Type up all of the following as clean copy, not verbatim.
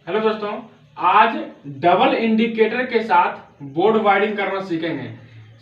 Hello दोस्तों, आज double indicator के साथ बोर्ड वायरिंग करना सीखेंगे।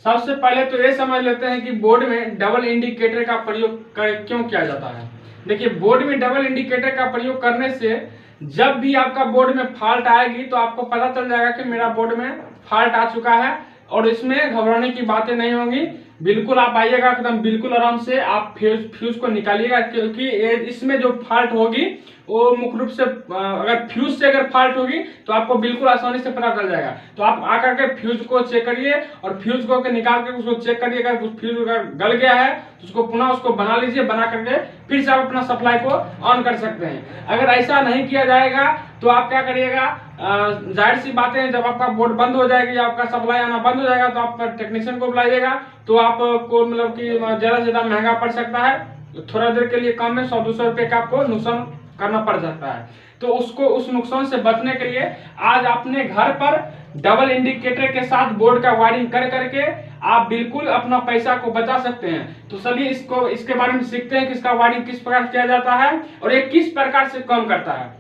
सबसे पहले तो ये समझ लेते हैं कि बोर्ड में डबल इंडिकेटर का प्रयोग क्यों किया जाता है। देखिए, बोर्ड में डबल इंडिकेटर का प्रयोग करने से जब भी आपका बोर्ड में फॉल्ट आएगी तो आपको पता चल जाएगा कि मेरा बोर्ड में फॉल्ट आ चुका है और इसमें घबराने की बातें नहीं होंगी। बिल्कुल आप आइएगा, एकदम बिल्कुल आराम से आप फ्यूज को निकालिएगा, क्योंकि इसमें जो फॉल्ट होगी वो मुख्य रूप से अगर फ्यूज से अगर फॉल्ट होगी तो आपको बिल्कुल आसानी से पता चल जाएगा। तो आप आकर के फ्यूज को चेक करिए और फ्यूज को निकाल के उसको चेक करिए। अगर फ्यूज गल गया है तो उसको पुनः उसको बना लीजिए, बना करके फिर से आप अपना सप्लाई को ऑन कर सकते हैं। अगर ऐसा नहीं किया जाएगा तो आप क्या करिएगा, जाहिर सी बात है, जब आपका बोर्ड बंद हो जाएगी, आपका सप्लाई आना बंद हो जाएगा तो आप टेक्नीशियन को बुलाइएगा तो आपको मतलब कि ज्यादा से ज्यादा महंगा पड़ सकता है। थोड़ा देर के लिए कम में 100-200 रुपए का आपको नुकसान करना पड़ सकता है। तो उस नुकसान से बचने के लिए आज अपने घर पर डबल इंडिकेटर के साथ बोर्ड का वायरिंग कर करके आप बिल्कुल अपना पैसा को बचा सकते हैं। तो चलिए इसके बारे में सीखते हैं कि इसका वायरिंग किस प्रकार किया जाता है और ये किस प्रकार से काम करता है।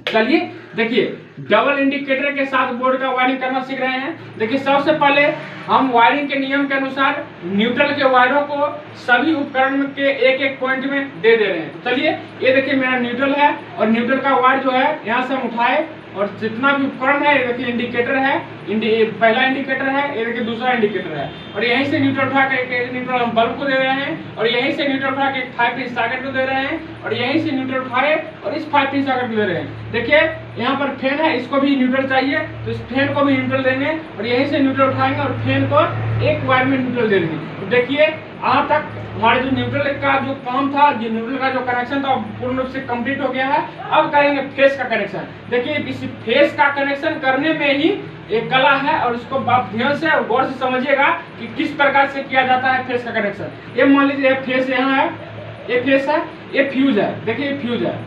चलिए देखिए, डबल इंडिकेटर के साथ बोर्ड का वायरिंग करना सीख रहे हैं। देखिए, सबसे पहले हम वायरिंग के नियम के अनुसार न्यूट्रल के वायरों को सभी उपकरण के एक एक पॉइंट में दे रहे हैं। तो चलिए, ये देखिए मेरा न्यूट्रल है और न्यूट्रल का वायर जो है यहाँ से हम उठाए और जितना भी उपकरण है, ये देखिए इंडिकेटर है, पहला इंडिकेटर है, ये देखिए दूसरा इंडिकेटर है और यहीं से न्यूट्रल उठा के न्यूट्रल हम बल्ब को दे रहे हैं और यहीं से न्यूट्रल उठा के 5 पिन सॉकेट को दे रहे हैं और यहीं से न्यूट्रल उठाए और इस 5 पिन सॉकेट को दे रहे हैं। देखिए यहाँ पर फैन है, इसको भी न्यूट्रल चाहिए तो इस फैन को भी न्यूट्रल देंगे और यहीं से न्यूट्रल उठाएंगे और फैन को एक वायर में न्यूट्रल दे देंगे। तो देखिए यहाँ तक हमारे जो न्यूट्रल का जो काम था, जो न्यूट्रल का जो कनेक्शन था पूर्ण रूप से कंप्लीट हो गया है। अब करेंगे फेस का कनेक्शन। देखिए, इस फेस का कनेक्शन करने में ही एक कला है और इसको आप ध्यान से और गौर से समझिएगा कि किस प्रकार से किया जाता है फेस का कनेक्शन। ये मान लीजिए फेस यहाँ है, ये फेस है, ये फ्यूज है। देखिए ये फ्यूज है,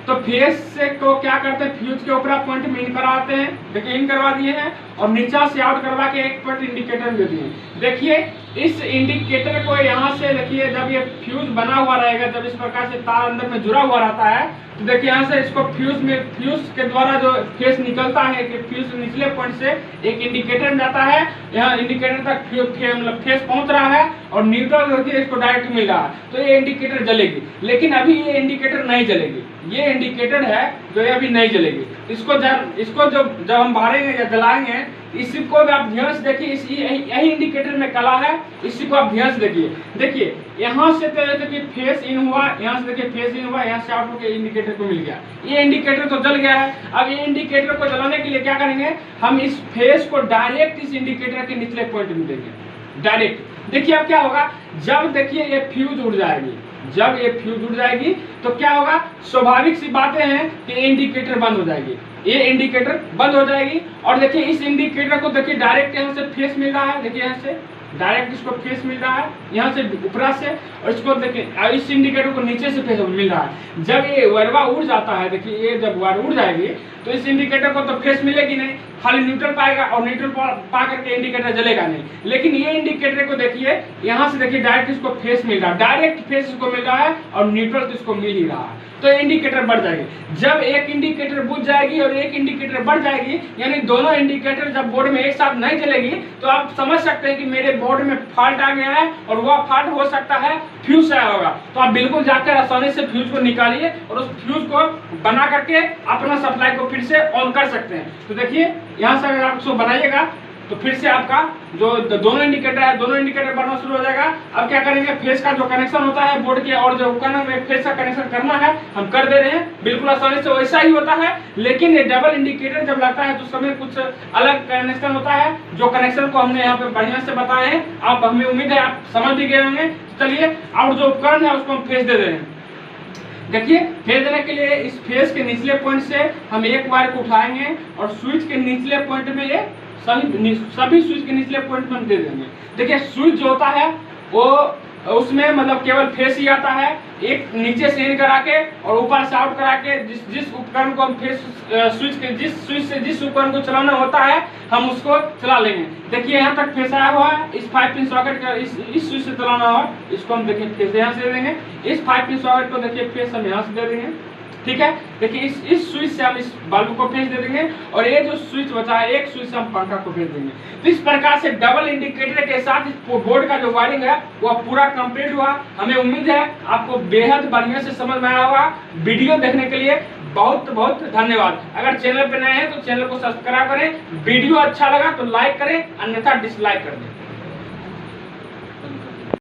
तो फेस से को क्या करते हैं, फ्यूज के ऊपर पॉइंट में इन कराते हैं। देखिए इन करवा दिए हैं और नीचा से आउट करवा के एक पॉइंट इंडिकेटर दे दिए। देखिए इस इंडिकेटर को यहाँ से देखिए, जब ये फ्यूज बना हुआ रहेगा, जब इस प्रकार से तार अंदर में जुड़ा हुआ रहता है तो देखिए यहाँ से इसको फ्यूज के द्वारा जो फेस निकलता है कि फ्यूज निचले पॉइंट से एक इंडिकेटर में जाता है, यहाँ इंडिकेटर तक मतलब फेस पहुंच रहा है और न्यूट्रल देखिए इसको डायरेक्ट मिल रहा है तो ये इंडिकेटर जलेगी। लेकिन अभी ये इंडिकेटर नहीं जलेगी, ये इंडिकेटर है जो ये अभी नहीं जलेगी। इसको जब हम बारेंगे या जलाएंगे, इसी को भी आप ध्यान से देखिए, यही इंडिकेटर में कला है, इसी को आप ध्यान से देखिए। देखिए यहाँ से तो देखिए फेस इन हुआ, यहाँ से देखिए फेस इन हुआ, यहाँ से आउट होकर इंडिकेटर को मिल गया, ये इंडिकेटर तो जल गया है। अब ये इंडिकेटर को जलाने के लिए क्या करेंगे, हम इस फेस को डायरेक्ट इस इंडिकेटर के निचले पॉइंट में देंगे डायरेक्ट। देखिए अब क्या होगा, जब देखिए ये फ्यूज उड़ जाएगी, जब ये फ्यूज उड़ जाएगी तो क्या होगा, स्वाभाविक सी बातें हैं कि इंडिकेटर बंद हो जाएगी, ये इंडिकेटर बंद हो जाएगी। और देखिए इस इंडिकेटर को देखिए डायरेक्ट यहाँ से फेस मिल रहा है, देखिए यहाँ से डायरेक्ट इसको फेस मिल रहा है यहाँ से ऊपर से, और इसको देखिए इस इंडिकेटर को नीचे से फेस मिल रहा है। जब ये वायरवा उड़ जाता है, देखिए ये जब वायर उड़ जाएगी तो इस इंडिकेटर को तो फेस मिलेगी नहीं, खाली न्यूट्रल पाएगा और न्यूट्रल पा करके इंडिकेटर जलेगा नहीं। लेकिन ये इंडिकेटर को देखिए यहाँ से देखिए डायरेक्ट इसको फेस मिल रहा है, डायरेक्ट फेस इसको मिल रहा है और न्यूट्रल तो इसको मिल ही रहा है, तो इंडिकेटर बढ़ जाएगी। जब एक इंडिकेटर बुझ जाएगी और एक इंडिकेटर बढ़ जाएगी, यानी दोनों इंडिकेटर जब बोर्ड में एक साथ नहीं चलेगी तो आप समझ सकते हैं कि मेरे बोर्ड में फॉल्ट आ गया है और वह फॉल्ट हो सकता है फ्यूज से आया होगा। तो आप बिल्कुल जाकर आसानी से फ्यूज को निकालिए और उस फ्यूज को बना करके अपना सप्लाई को फिर से ऑन कर सकते हैं। तो देखिए यहाँ से अगर आप उसको बनाइएगा तो फिर से आपका जो दोनों इंडिकेटर है, दोनों इंडिकेटर बनना शुरू हो जाएगा। अब क्या करेंगे, फेस का जो कनेक्शन होता है बोर्ड के और जो उपकरण में फेस का कनेक्शन करना है हम कर दे रहे हैं, बिल्कुल आसानी से वैसा ही होता है। लेकिन ये डबल इंडिकेटर जब लगता है तो उस समय कुछ अलग कनेक्शन होता है, जो कनेक्शन को हमने यहाँ पे बढ़िया से बताए हैं। आप हमें उम्मीद है आप समझ भी गए होंगे। चलिए और जो उपकरण है उसको हम फेस दे रहे हैं। देखिए फेस देने के लिए इस फेस के निचले पॉइंट से हम एक वायर को उठाएंगे और स्विच के निचले पॉइंट में ये सभी स्विच के निचले पॉइंट में हम दे देंगे। देखिए स्विच जो होता है वो उसमें मतलब केवल फेस ही आता है, एक नीचे से इन करा के और ऊपर से आउट करा के जिस उपकरण को हम फेस स्विच के जिस उपकरण को चलाना होता है हम उसको चला लेंगे। देखिए यहाँ तक फेस आया हुआ है, इस 5 पिन सॉकेट का इस स्विच से चलाना हो, इसको हम देखिए फेस यहाँ से दे देंगे। इस 5 पिन सॉकेट को देखिए फेस हम यहाँ से दे देंगे। ठीक है। देखिए इस स्विच से हम इस बल्ब को फेंस दे देंगे और ये जो स्विच बचा है एक स्विच से हम पंखा को फेंस देंगे। तो इस प्रकार से डबल इंडिकेटर के साथ इस बोर्ड का जो वायरिंग है वो पूरा कंप्लीट हुआ। हमें उम्मीद है आपको बेहद बढ़िया से समझ में आया होगा। वीडियो देखने के लिए बहुत बहुत धन्यवाद। अगर चैनल पे नए हैं तो चैनल को सब्सक्राइब करें, वीडियो अच्छा लगा तो लाइक करें, अन्यथा डिसलाइक कर दें।